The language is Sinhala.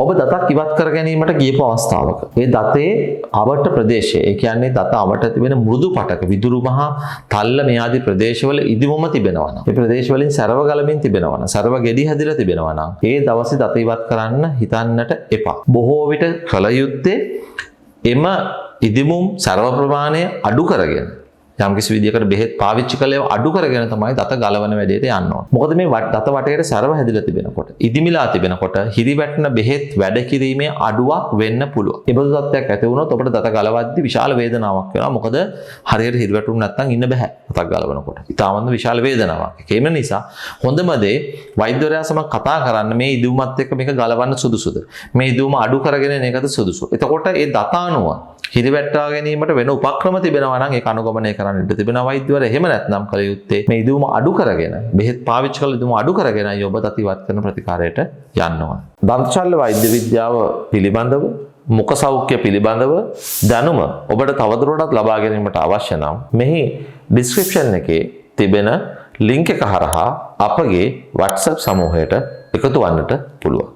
ඔබ දතක් ඉවත් කර ගැනීමට ගියපු අවස්ථාවක ඒ දතේ අවට ප්‍රදේශය, ඒ කියන්නේ දත අවට තිබෙන මෘදු පටක, විදුරු මහා තල්ල මේ ආදී ප්‍රදේශවල ඉදිමුම තිබෙනවා නම්, ඒ ප්‍රදේශවලින් සරව ගලමින් තිබෙනවා නම්, සරව ගෙඩි හැදිලා තිබෙනවා නම්, ඒ දවසේ දත ඉවත් කරන්න හිතන්නට එපා. බොහෝ විට කල යුත්තේ එම ඉදිමුම් සරව ප්‍රමාණය අඩු කරගෙන යම් කිසි විදියකට බෙහෙත් පාවිච්චි කළේ අඩු කරගෙන තමයි දත ගලවන වැඩේට යන්න ඕන. මොකද මේ දත වටේට සරව හැදිලා තිබෙනකොට, ඉදිමිලා තිබෙනකොට හිරිවැටෙන බෙහෙත් වැඩ කිරීමේ අඩුවක් වෙන්න පුළුවන්. ඒ බඳු තත්ත්වයක් ඇති වුණොත් ඔබට දත ගලවද්දී විශාල වේදනාවක් වෙනවා. මොකද හරියට හිරිවැටුනේ නැත්නම් ඉන්න බෑ දතක් ගලවනකොට. ඉතාමත් විශාල වේදනාවක්. ඒකම නිසා හොඳම දේ වෛද්‍යවරයා සමග කතා කරන්න, මේ ඉදුමත් එක්ක මේක ගලවන්න සුදුසුද? මේ ඉදුම අඩු කරගෙන එන එකද සුදුසු? එතකොට ඒ දත අණුව හිරිවැට්ටා ගැනීමට වෙන උපක්‍රම තිබෙනවා නම් ඒක අනුගමනය කරන්න ඉඩ තිබෙනවා වෛද්‍යවරයා. එහෙම නැත්නම් කල යුත්තේ මේ ඉදුම අඩු කරගෙන, බෙහෙත් පාවිච්චි කළ ඉදුම අඩු කරගෙනයි ඔබ දත ඉවත් කරන ප්‍රතිකාරයට යන්න ඕන. දන්ත ශල්‍ය වෛද්‍ය විද්‍යාව පිළිබඳව, මුඛ සෞඛ්‍ය පිළිබඳව දැනුම ඔබට තවදුරටත් ලබා ගැනීමට අවශ්‍ය නම් මෙහි ඩිස්ක්‍රිප්ෂන් එකේ තිබෙන ලින්ක් එක හරහා අපගේ WhatsApp සමූහයට එකතු වන්නට පුළුවන්.